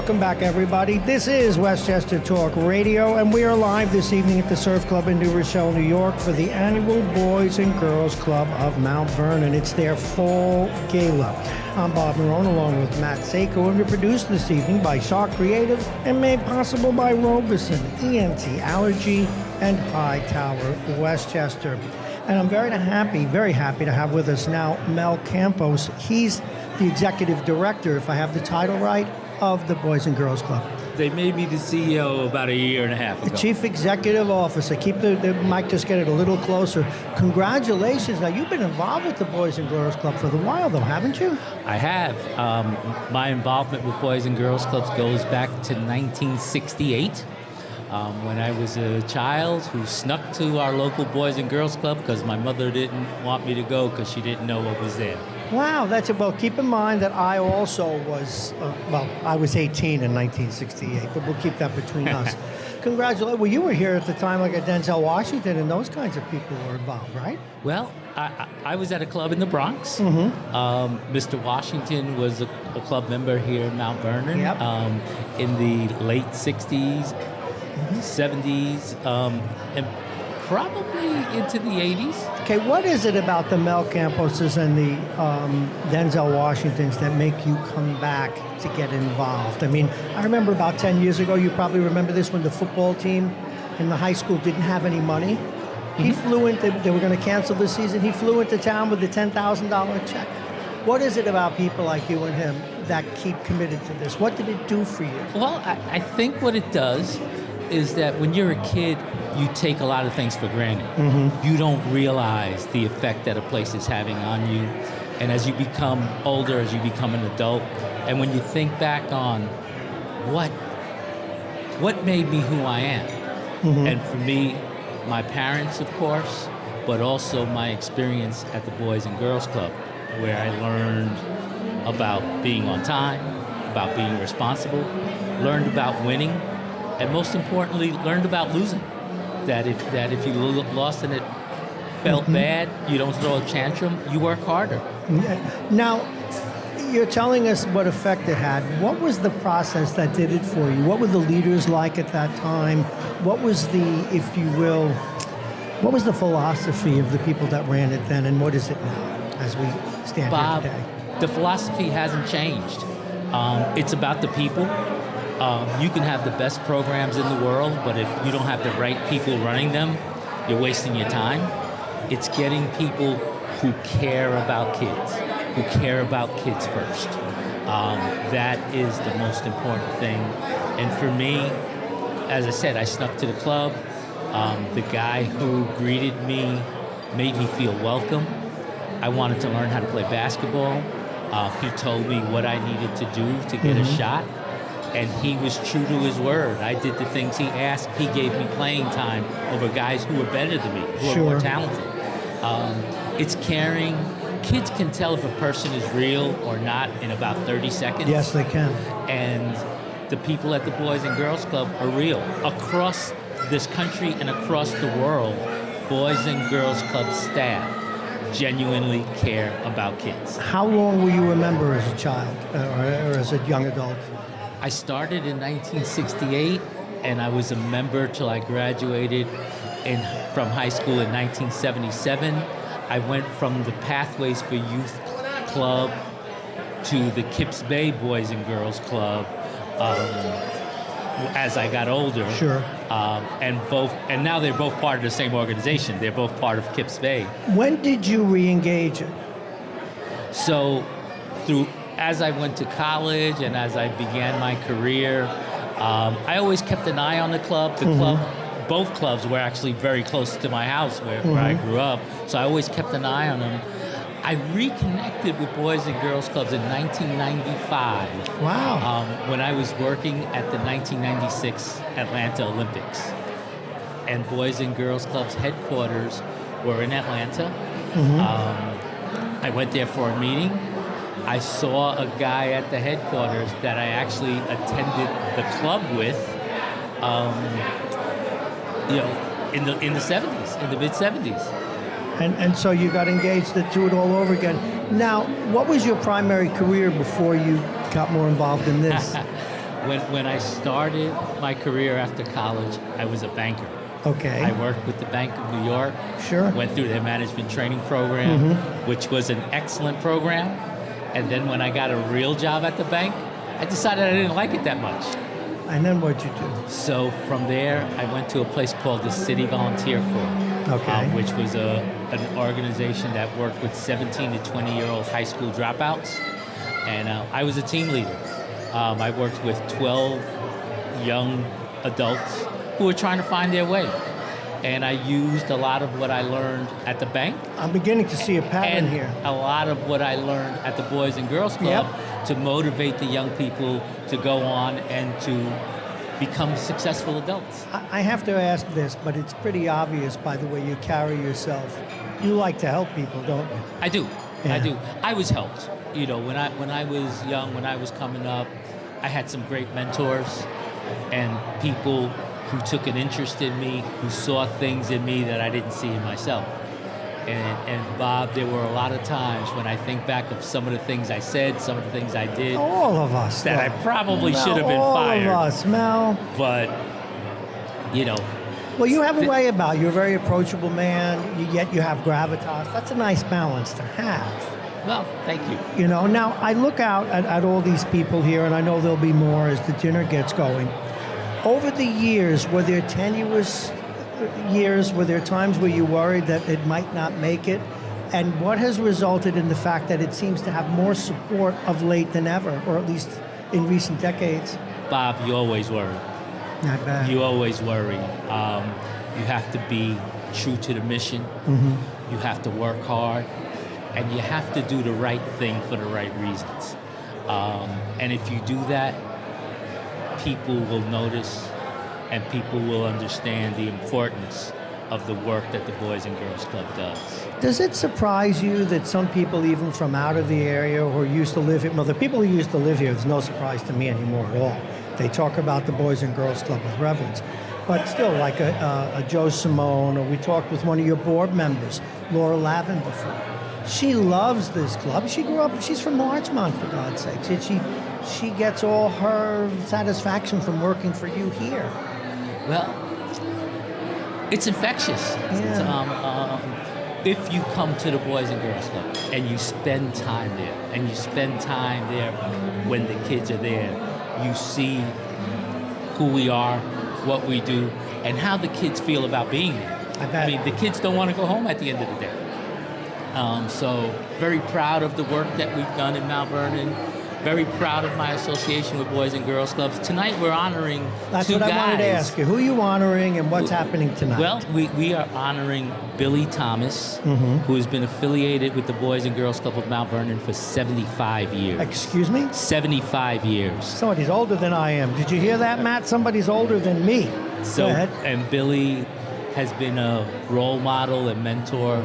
Welcome back, everybody. This is Westchester Talk Radio, and we are live this evening at the Surf Club in New Rochelle, New York, for the annual Boys and Girls Club of Mount Vernon. It's their Fall Gala. I'm Bob Marone, along with Matt Seiko, and we're produced this evening by Shark Creative and made possible by Robeson, ENT Allergy, and Hightower, Westchester. And I'm very happy to have with us now Mel Campos. He's the executive director, if I have the title right, of the Boys and Girls Club. They made me the CEO about a year and a half ago. The Chief Executive Officer. Keep the mic, just get it a little closer. Congratulations. Now, you've been involved with the Boys and Girls Club for a while, though, haven't you? I have. My involvement with Boys and Girls Clubs goes back to 1968. When I was a child who snuck to our local Boys and Girls Club because my mother didn't want me to go because she didn't know what was there. Wow, that's it. Well, keep in mind that I also was, I was 18 in 1968, but we'll keep that between us. Congratulations. Well, you were here at the time, like at Denzel Washington, and those kinds of people were involved, right? Well, I was at a club in the Bronx. Mm-hmm. Mr. Washington was a club member here in Mount Vernon. Yep. In the late 60s, 70s, and probably into the 80s. Okay, what is it about the Mel Camposes and the Denzel Washingtons that make you come back to get involved? I mean, I remember about 10 years ago, you probably remember this, when the football team in the high school didn't have any money. Mm-hmm. He flew in, they were going to cancel the season. He flew into town with a $10,000 check. What is it about people like you and him that keep committed to this? What did it do for you? Well, I think what it does is that when you're a kid, you take a lot of things for granted. Mm-hmm. You don't realize the effect that a place is having on you. And as you become older, as you become an adult, and when you think back on what made me who I am, mm-hmm. and for me, my parents, of course, but also my experience at the Boys and Girls Club, where I learned about being on time, about being responsible, learned about winning, and most importantly, learned about losing. That if you lost and it felt mm-hmm. bad, you don't throw a tantrum, you work harder. Now, you're telling us what effect it had. What was the process that did it for you? What were the leaders like at that time? What was the, if you will, what was the philosophy of the people that ran it then, and what is it now as we stand Bob, here today? The philosophy hasn't changed. It's about the people. You can have the best programs in the world, but if you don't have the right people running them, you're wasting your time. It's getting people who care about kids, who care about kids first. That is the most important thing. And for me, as I said, I snuck to the club. The guy who greeted me made me feel welcome. I wanted to learn how to play basketball. He told me what I needed to do to get mm-hmm. a shot. And he was true to his word. I did the things he asked. He gave me playing time over guys who were better than me, who Sure. are more talented. It's caring. Kids can tell if a person is real or not in about 30 seconds. Yes, they can. And the people at the Boys and Girls Club are real. Across this country and across the world, Boys and Girls Club staff genuinely care about kids. How long were you a member as a child or as a young adult? I started in 1968, and I was a member till I graduated from high school in 1977. I went from the Pathways for Youth Club to the Kips Bay Boys and Girls Club as I got older. Sure. And now they're both part of the same organization. They're both part of Kips Bay. When did you re-engage it? So as I went to college and as I began my career, I always kept an eye on the club. The mm-hmm. club, both clubs were actually very close to my house where mm-hmm. I grew up, so I always kept an eye on them. I reconnected with Boys and Girls Clubs in 1995. Wow. When I was working at the 1996 Atlanta Olympics. And Boys and Girls Clubs headquarters were in Atlanta. Mm-hmm. I went there for a meeting. I saw a guy at the headquarters that I actually attended the club with, in the 70s, in the mid 70s. And so you got engaged to do it all over again. Now, what was your primary career before you got more involved in this? When I started my career after college, I was a banker. Okay. I worked with the Bank of New York. Sure. Went through their management training program, which was an excellent program. And then when I got a real job at the bank, I decided I didn't like it that much. And then what'd you do? So from there, I went to a place called the City Volunteer Corps, Okay. which was an organization that worked with 17 to 20-year-old high school dropouts. And I was a team leader. I worked with 12 young adults who were trying to find their way. And I used a lot of what I learned at the bank. I'm beginning to see a pattern And here. a lot of what I learned at the Boys and Girls Club to motivate the young people to go on and to become successful adults. I have to ask this, but it's pretty obvious by the way you carry yourself. You like to help people, don't you? I do. Yeah. I do. I was helped. You know, when I was young, when I was coming up, I had some great mentors and people who took an interest in me, who saw things in me that I didn't see in myself. And Bob, there were a lot of times when I think back of some of the things I said, some of the things I did, All of us. that I though. probably Mel, should have been fired. All of us, Mel. But, you know, Well, you have a way about you. You're a very approachable man, yet you have gravitas. That's a nice balance to have. well, thank you. You know, now I look out at all these people here, and I know there'll be more as the dinner gets going. Over the years, were there tenuous years, were there times where you worried that it might not make it? And what has resulted in the fact that it seems to have more support of late than ever, or at least in recent decades? Bob, you always worry. Not bad. You always worry. You have to be true to the mission. You have to work hard. And you have to do the right thing for the right reasons. And if you do that, people will notice and people will understand the importance of the work that the Boys and Girls Club does. Does it surprise you that some people, even from out of the area or used to live here, well, the people who used to live here, it's no surprise to me anymore at all. They talk about the Boys and Girls Club with reverence. But still, like a Joe Simone, or we talked with one of your board members, Laura Lavin, before. She loves this club. She grew up, she's from Larchmont, for God's sakes. And she gets all her satisfaction from working for you here. Well, it's infectious. Yeah. If you come to the Boys and Girls Club and you spend time there, and you spend time there when the kids are there, you see who we are, what we do, and how the kids feel about being there. I bet. I mean, the kids don't want to go home at the end of the day. So very proud of the work that we've done in Mount Vernon. Very proud of my association with Boys and Girls Clubs. Tonight we're honoring That's two what guys. I wanted to ask you. Who are you honoring and what's happening tonight? Well, we are honoring Billy Thomas, who has been affiliated with the Boys and Girls Club of Mount Vernon for 75 years. Excuse me? 75 years. Somebody's older than I am. Did you hear that, Matt? Somebody's older than me. So, Go ahead. and Billy has been a role model and mentor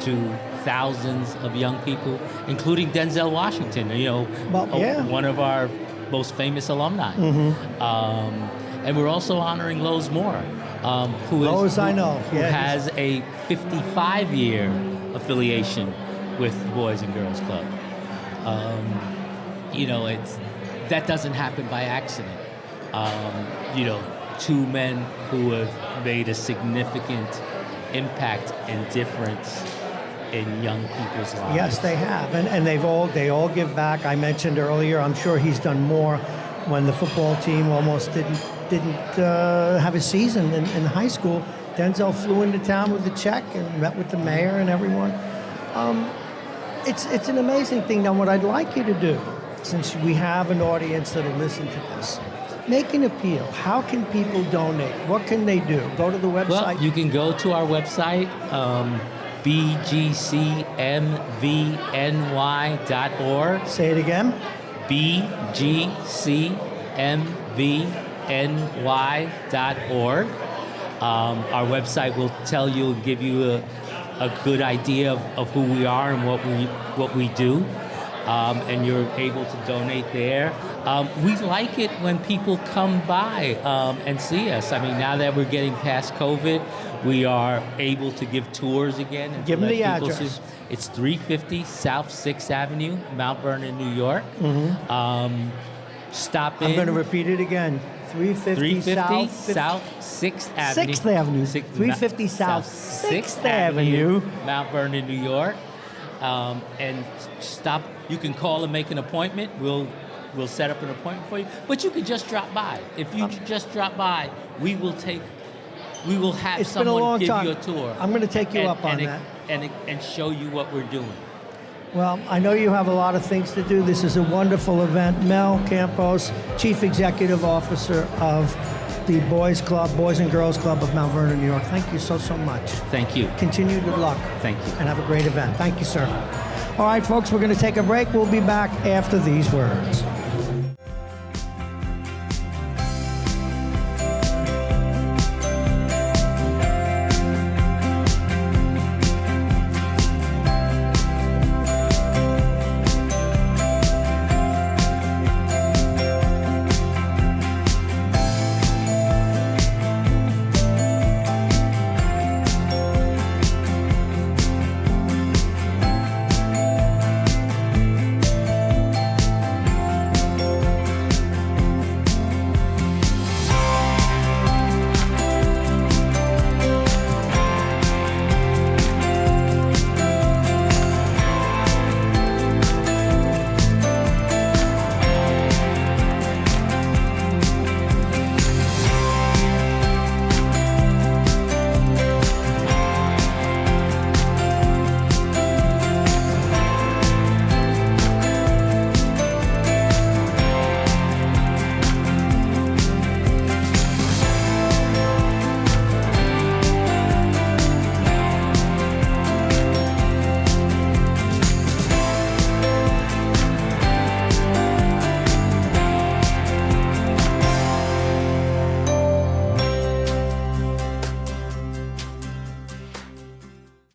to thousands of young people, including Denzel Washington, Well, yeah. one of our most famous alumni. And we're also honoring Lowe's Moore, Lowe's, I know. who Yeah, has a 55-year affiliation with the Boys and Girls Club. That doesn't happen by accident. Two men who have made a significant impact and difference in young people's lives. Yes, they have, and they all give back. I mentioned earlier, I'm sure he's done more when the football team almost didn't have a season in high school. Denzel flew into town with a check and met with the mayor and everyone. It's an amazing thing. Now, what I'd like you to do, since we have an audience that'll listen to this, make an appeal. How can people donate? What can they do? Go to the website. Well, you can go to our website, bgcmvny.org. Say it again. bgcmvny.org. Our website will tell you and give you a good idea of who we are and what we do. And you're able to donate there. We like it when people come by and see us. I mean, now that we're getting past COVID, we are able to give tours again. And Give them the let people address. see. It's 350 South 6th Avenue, Mount Vernon, New York. Stop in. I'm going to repeat it again. 350 South 6th Avenue. 6th Avenue. 350 South 6th Avenue. Mount Vernon, New York. And stop. You can call and make an appointment. We'll set up an appointment for you. But you could just drop by. If you just drop by, we will have It's been a long someone give time. you a tour. I'm going to take you up on that. And show you what we're doing. Well, I know you have a lot of things to do. This is a wonderful event. Mel Campos, Chief Executive Officer of the Boys and Girls Club of Mount Vernon, New York. Thank you so much. Thank you. Continued good luck. Thank you. And have a great event. Thank you, sir. All right, folks, we're going to take a break. We'll be back after these words.